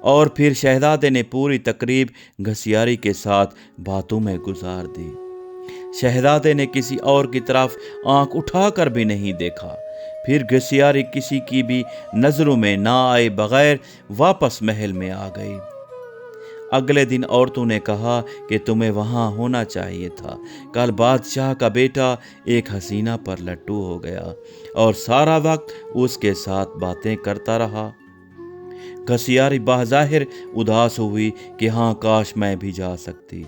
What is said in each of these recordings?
اور پھر شہزادے نے پوری تقریب گھسیاری کے ساتھ باتوں میں گزار دی۔ شہزادے نے کسی اور کی طرف آنکھ اٹھا کر بھی نہیں دیکھا۔ پھر گھسیاری کسی کی بھی نظروں میں نہ آئے بغیر واپس محل میں آ گئی۔ اگلے دن عورتوں نے کہا کہ تمہیں وہاں ہونا چاہیے تھا۔ کل بادشاہ کا بیٹا ایک حسینہ پر لٹو ہو گیا اور سارا وقت اس کے ساتھ باتیں کرتا رہا۔ گھسیاری بظاہر اداس ہوئی کہ ہاں کاش میں بھی جا سکتی۔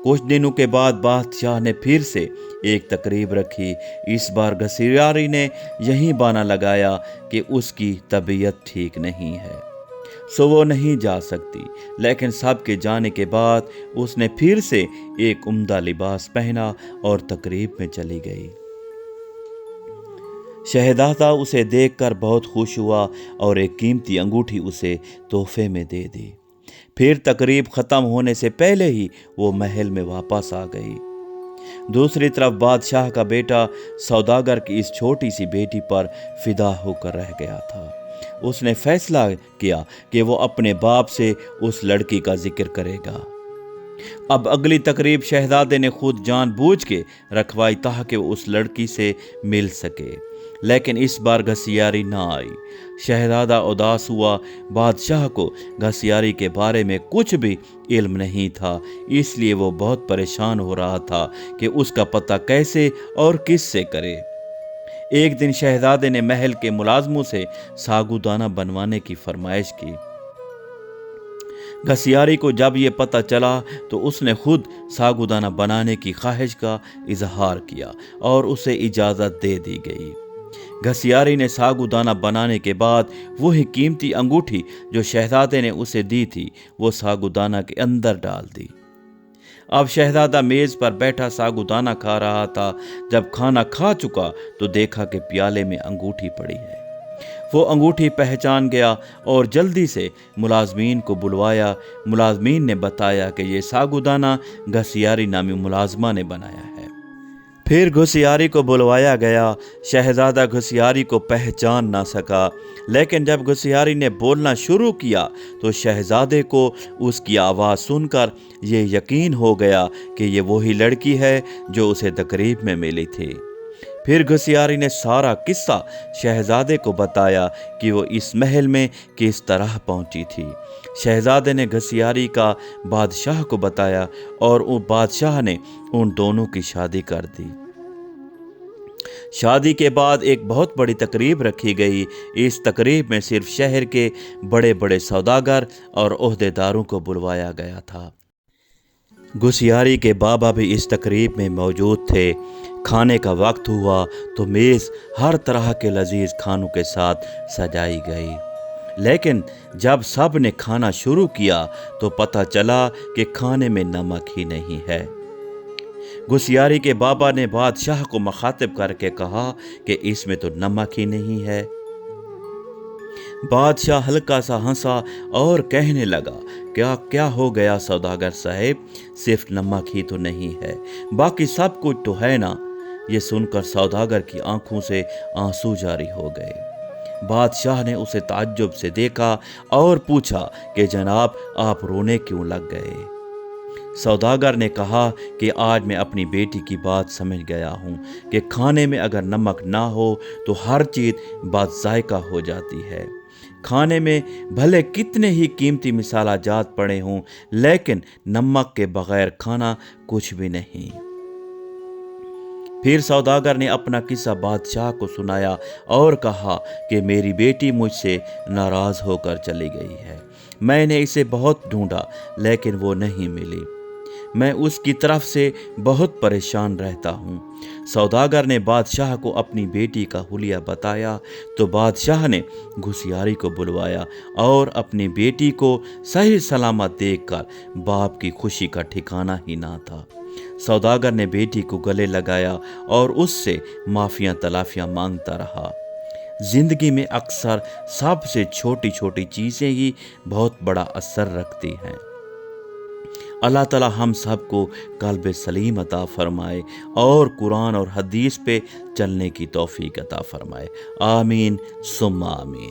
کچھ دنوں کے بعد بادشاہ نے پھر سے ایک تقریب رکھی۔ اس بار گھسیاری نے یہی بہانہ لگایا کہ اس کی طبیعت ٹھیک نہیں ہے، سو وہ نہیں جا سکتی۔ لیکن سب کے جانے کے بعد اس نے پھر سے ایک عمدہ لباس پہنا اور تقریب میں چلی گئی۔ شہزادہ اسے دیکھ کر بہت خوش ہوا اور ایک قیمتی انگوٹھی اسے تحفے میں دے دی۔ پھر تقریب ختم ہونے سے پہلے ہی وہ محل میں واپس آ گئی۔ دوسری طرف بادشاہ کا بیٹا سوداگر کی اس چھوٹی سی بیٹی پر فدا ہو کر رہ گیا تھا۔ اس نے فیصلہ کیا کہ وہ اپنے باپ سے اس لڑکی کا ذکر کرے گا۔ اب اگلی تقریب شہزادے نے خود جان بوجھ کے رکھوائی تاکہ وہ اس لڑکی سے مل سکے، لیکن اس بار گھسیاری نہ آئی۔ شہزادہ اداس ہوا۔ بادشاہ کو گھسیاری کے بارے میں کچھ بھی علم نہیں تھا، اس لیے وہ بہت پریشان ہو رہا تھا کہ اس کا پتہ کیسے اور کس سے کرے۔ ایک دن شہزادے نے محل کے ملازموں سے ساگودانہ بنوانے کی فرمائش کی۔ گھسیاری کو جب یہ پتہ چلا تو اس نے خود ساگودانہ بنانے کی خواہش کا اظہار کیا اور اسے اجازت دے دی گئی۔ گھسیاری نے ساگودانہ بنانے کے بعد وہی قیمتی انگوٹھی جو شہزادے نے اسے دی تھی وہ ساگودانہ کے اندر ڈال دی۔ اب شہزادہ میز پر بیٹھا ساگودانہ کھا رہا تھا۔ جب کھانا کھا چکا تو دیکھا کہ پیالے میں انگوٹھی پڑی ہے۔ وہ انگوٹھی پہچان گیا اور جلدی سے ملازمین کو بلوایا۔ ملازمین نے بتایا کہ یہ ساگودانہ گھسیاری نامی ملازمہ نے بنایا ہے۔ پھر گھسیاری کو بلوایا گیا۔ شہزادہ گھسیاری کو پہچان نہ سکا، لیکن جب گھسیاری نے بولنا شروع کیا تو شہزادے کو اس کی آواز سن کر یہ یقین ہو گیا کہ یہ وہی لڑکی ہے جو اسے تقریب میں ملی تھی۔ پھر گھسیاری نے سارا قصہ شہزادے کو بتایا کہ وہ اس محل میں کس طرح پہنچی تھی۔ شہزادے نے گھسیاری کا بادشاہ کو بتایا اور بادشاہ نے ان دونوں کی شادی کر دی۔ شادی کے بعد ایک بہت بڑی تقریب رکھی گئی۔ اس تقریب میں صرف شہر کے بڑے بڑے سوداگر اور عہدیداروں کو بلوایا گیا تھا۔ گھسیاری کے بابا بھی اس تقریب میں موجود تھے۔ کھانے کا وقت ہوا تو میز ہر طرح کے لذیذ کھانوں کے ساتھ سجائی گئی، لیکن جب سب نے کھانا شروع کیا تو پتہ چلا کہ کھانے میں نمک ہی نہیں ہے۔ گھسیاری کے بابا نے بادشاہ کو مخاطب کر کے کہا کہ اس میں تو نمک ہی نہیں ہے۔ بادشاہ ہلکا سا ہنسا اور کہنے لگا، کیا ہو گیا سوداگر صاحب، صرف نمک ہی تو نہیں ہے، باقی سب کچھ تو ہے نا۔ یہ سن کر سوداگر کی آنکھوں سے آنسو جاری ہو گئے۔ بادشاہ نے اسے تعجب سے دیکھا اور پوچھا کہ جناب آپ رونے کیوں لگ گئے؟ سوداگر نے کہا کہ آج میں اپنی بیٹی کی بات سمجھ گیا ہوں کہ کھانے میں اگر نمک نہ ہو تو ہر چیز بد ذائقہ ہو جاتی ہے۔ کھانے میں بھلے کتنے ہی قیمتی مصالحہ جات پڑے ہوں، لیکن نمک کے بغیر کھانا کچھ بھی نہیں۔ پھر سوداگر نے اپنا قصہ بادشاہ کو سنایا اور کہا کہ میری بیٹی مجھ سے ناراض ہو کر چلی گئی ہے۔ میں نے اسے بہت ڈھونڈا لیکن وہ نہیں ملی۔ میں اس کی طرف سے بہت پریشان رہتا ہوں۔ سوداگر نے بادشاہ کو اپنی بیٹی کا حلیہ بتایا تو بادشاہ نے گھسیاری کو بلوایا اور اپنی بیٹی کو صحیح سلامت دیکھ کر باپ کی خوشی کا ٹھکانہ ہی نہ تھا۔ سوداگر نے بیٹی کو گلے لگایا اور اس سے معافیاں تلافیاں مانگتا رہا۔ زندگی میں اکثر سب سے چھوٹی چھوٹی چیزیں ہی بہت بڑا اثر رکھتی ہیں۔ اللہ تعالی ہم سب کو قلب سلیم عطا فرمائے اور قرآن اور حدیث پہ چلنے کی توفیق عطا فرمائے۔ آمین ثم آمین۔